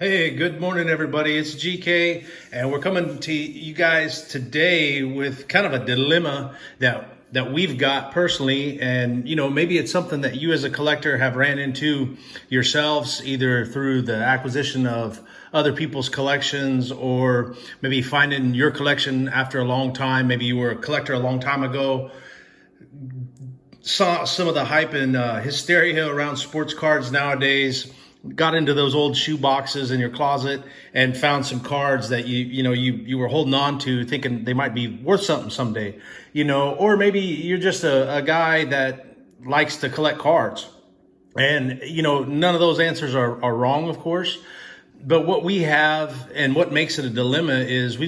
Hey, good morning, everybody. It's GK, and we're coming to you guys today with kind of a dilemma that we've got personally, and maybe it's something that you as a collector have ran into yourselves, either through the acquisition of other people's collections, or maybe finding your collection after a long time. Maybe you were a collector a long time ago, saw some of the hype and hysteria around sports cards nowadays, got into those old shoe boxes in your closet and found some cards that you were holding on to, thinking they might be worth something someday, or maybe you're just a guy that likes to collect cards. And none of those answers are wrong, of course, but what we have and what makes it a dilemma is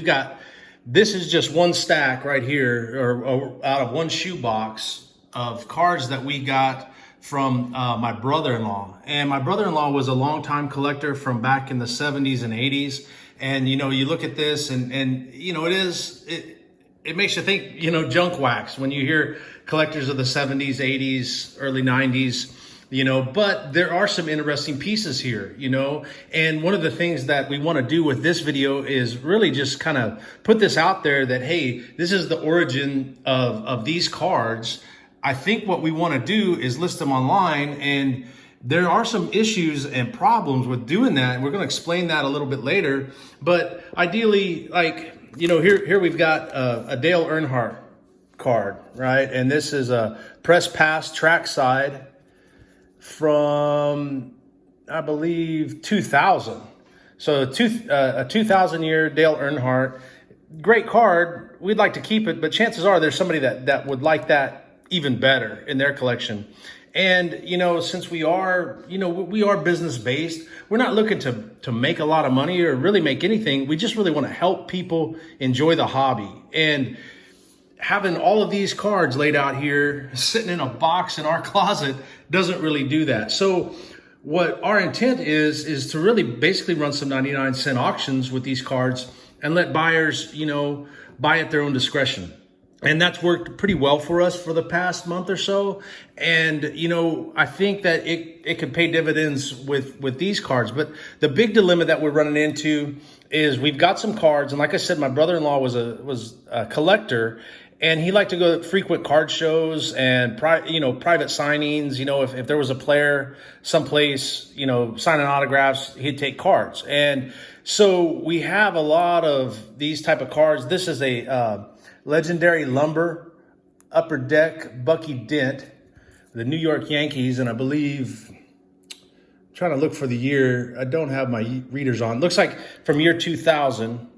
this is just one stack right here, or out of one shoe box of cards that we got from my brother-in-law. And my brother-in-law was a longtime collector from back in the 70s and 80s. And you look at this and it makes you think, junk wax when you hear collectors of the 70s, 80s, early 90s, but there are some interesting pieces here, and one of the things that we want to do with this video is really just kind of put this out there that, hey, this is the origin of these cards. I think what we want to do is list them online, and there are some issues and problems with doing that. And we're going to explain that a little bit later. But ideally, here we've got a Dale Earnhardt card, right? And this is a press pass trackside from, I believe, 2000. So a 2000 year Dale Earnhardt, great card. We'd like to keep it, but chances are there's somebody that would like that even better in their collection. And since we are business based, we're not looking to make a lot of money or really make anything. We just really want to help people enjoy the hobby. And having all of these cards laid out here sitting in a box in our closet doesn't really do that. So what our intent is to really basically run some 99-cent auctions with these cards and let buyers buy at their own discretion. And that's worked pretty well for us for the past month or so. And, I think that it could pay dividends with these cards. But the big dilemma that we're running into is we've got some cards. And like I said, my brother-in-law was a collector, and he liked to go to frequent card shows and private signings. If there was a player someplace, signing autographs, he'd take cards. And so we have a lot of these type of cards. This is a Legendary Lumber Upper Deck Bucky Dent, the New York Yankees, and I believe, I'm trying to look for the year. I don't have my readers on. Looks like from year 2000,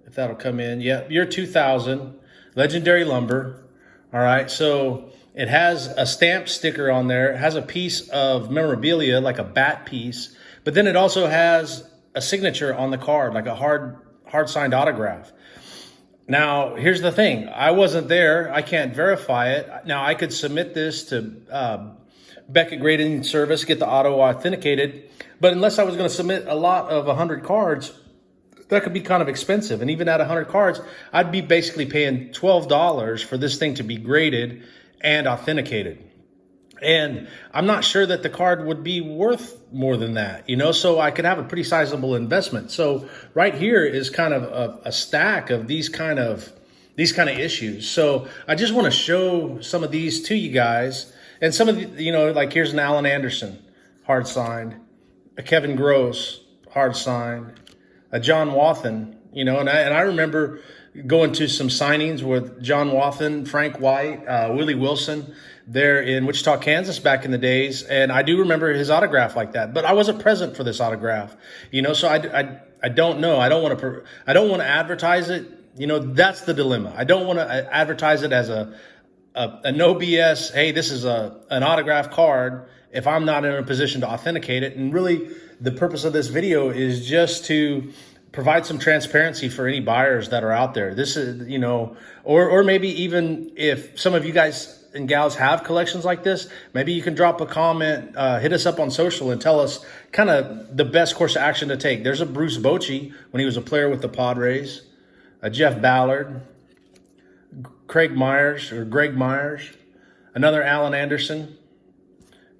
if that'll come in. Yeah, year 2000, Legendary Lumber. All right, so it has a stamp sticker on there. It has a piece of memorabilia, like a bat piece, but then it also has a signature on the card, like a hard signed autograph. Now, here's the thing. I wasn't there. I can't verify it. Now, I could submit this to Beckett Grading Service, get the auto authenticated. But unless I was going to submit a lot of 100 cards, that could be kind of expensive. And even at 100 cards, I'd be basically paying $12 for this thing to be graded and authenticated. And I'm not sure that the card would be worth more than that, so I could have a pretty sizable investment. So right here is kind of a stack of these kind of issues. So I just want to show some of these to you guys. And some of the, like here's an Alan Anderson, hard signed, a Kevin Gross, hard signed, a John Wathen, and I remember going to some signings with John Wathen, Frank White, Willie Wilson there in Wichita, Kansas back in the days. And I do remember his autograph like that, but I wasn't present for this autograph, so I don't know. I don't want to advertise it. That's the dilemma. I don't want to advertise it as a no BS. Hey, this is an autograph card if I'm not in a position to authenticate it. And really the purpose of this video is just to provide some transparency for any buyers that are out there. This is, or maybe even if some of you guys and gals have collections like this, maybe you can drop a comment, hit us up on social and tell us kind of the best course of action to take. There's a Bruce Bochy when he was a player with the Padres, a Jeff Ballard, Greg Myers, another Alan Anderson,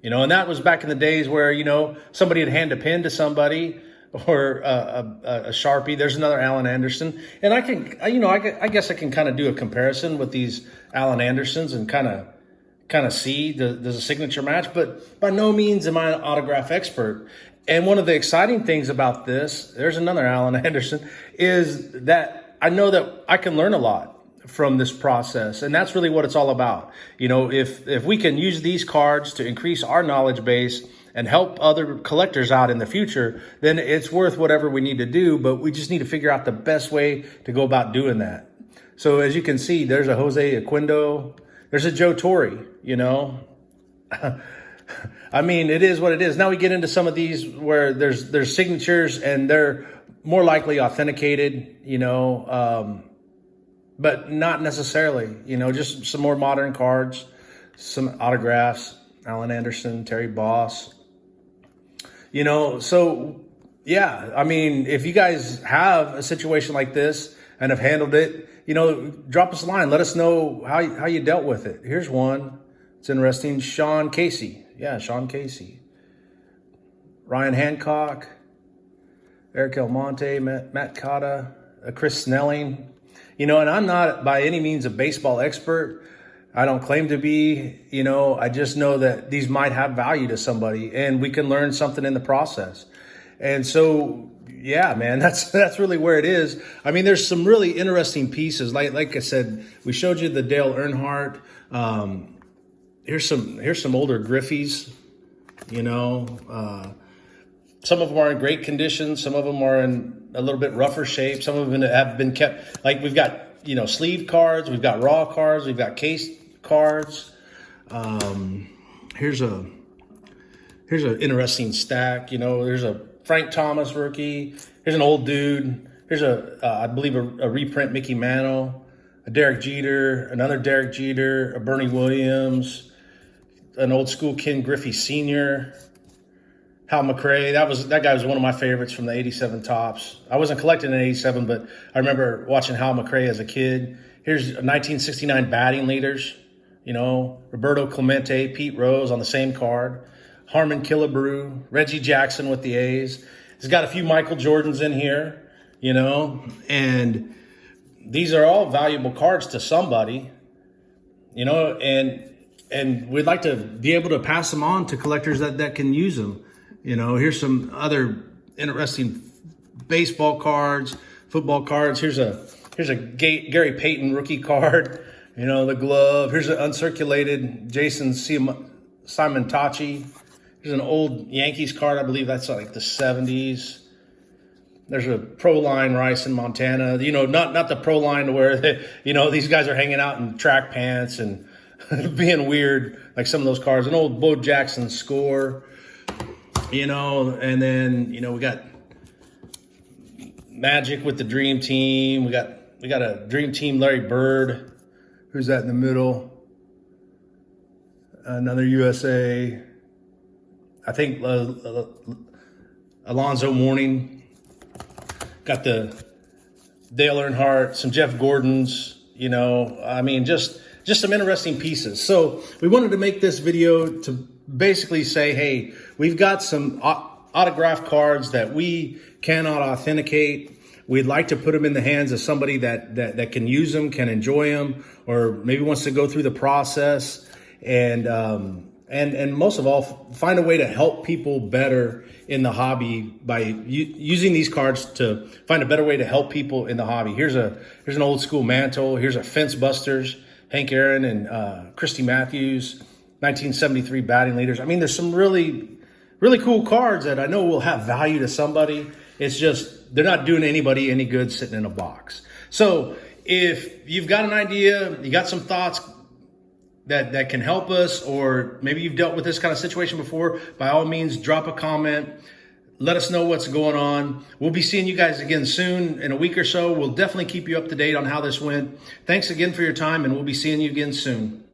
and that was back in the days where, somebody had hand a pen to somebody, or a Sharpie. There's another Allen Anderson, and I can, I guess I can kind of do a comparison with these Allen Andersons and kind of see does a signature match. But by no means am I an autograph expert. And one of the exciting things about this, there's another Allen Anderson, is that I know that I can learn a lot from this process, and that's really what it's all about. If we can use these cards to increase our knowledge base and help other collectors out in the future, then it's worth whatever we need to do, but we just need to figure out the best way to go about doing that. So as you can see, there's a Jose Aquindo, there's a Joe Torre, I mean, it is what it is. Now we get into some of these where there's signatures and they're more likely authenticated, but not necessarily, just some more modern cards, some autographs, Allen Anderson, Terry Boss, so yeah, I mean, if you guys have a situation like this and have handled it, drop us a line. Let us know how you dealt with it. Here's one. It's interesting. Sean Casey. Yeah, Sean Casey. Ryan Hancock, Eric Almonte, Matt Cotta, Chris Snelling. And I'm not by any means a baseball expert. I don't claim to be, I just know that these might have value to somebody and we can learn something in the process. And so, yeah, man, that's really where it is. I mean, there's some really interesting pieces. Like I said, we showed you the Dale Earnhardt. Here's some older Griffies, some of them are in great condition. Some of them are in a little bit rougher shape. Some of them have been kept, like we've got, sleeve cards, we've got raw cards, we've got case cards. Here's an interesting stack. There's a Frank Thomas rookie. Here's an old dude. Here's I believe a reprint Mickey Mantle, a Derek Jeter, another Derek Jeter, a Bernie Williams, an old school Ken Griffey Sr., Hal McRae. That guy was one of my favorites from the 87 Topps. I wasn't collecting in 87, but I remember watching Hal McRae as a kid. Here's 1969 batting leaders, Roberto Clemente, Pete Rose on the same card, Harmon Killebrew, Reggie Jackson with the A's. It's got a few Michael Jordans in here, and these are all valuable cards to somebody, and we'd like to be able to pass them on to collectors that can use them. Here's some other interesting baseball cards, football cards. Here's a Gary Payton rookie card, the glove. Here's an uncirculated Jason Simon Tachi. Here's an old Yankees card. I believe that's like the 70s. There's a Pro Line Rice in Montana. Not the Pro Line where these guys are hanging out in track pants and being weird, like some of those cards. An old Bo Jackson score, and then we got Magic with the Dream Team. We got a Dream Team Larry Bird. Who's that in the middle? Another USA. I think Alonzo Mourning. Got the Dale Earnhardt, some Jeff Gordons. Just some interesting pieces. So we wanted to make this video to basically say, hey, we've got some autograph cards that we cannot authenticate. We'd like to put them in the hands of somebody that can use them, can enjoy them, or maybe wants to go through the process, and most of all, find a way to help people better in the hobby by using these cards to find a better way to help people in the hobby. Here's an old school Mantle. Here's a Fence Busters, Hank Aaron and Christy Matthews, 1973 batting leaders. I mean, there's some really, really cool cards that I know will have value to somebody. It's just they're not doing anybody any good sitting in a box. So if you've got an idea, you got some thoughts that can help us, or maybe you've dealt with this kind of situation before, by all means, drop a comment. Let us know what's going on. We'll be seeing you guys again soon in a week or so. We'll definitely keep you up to date on how this went. Thanks again for your time, and we'll be seeing you again soon.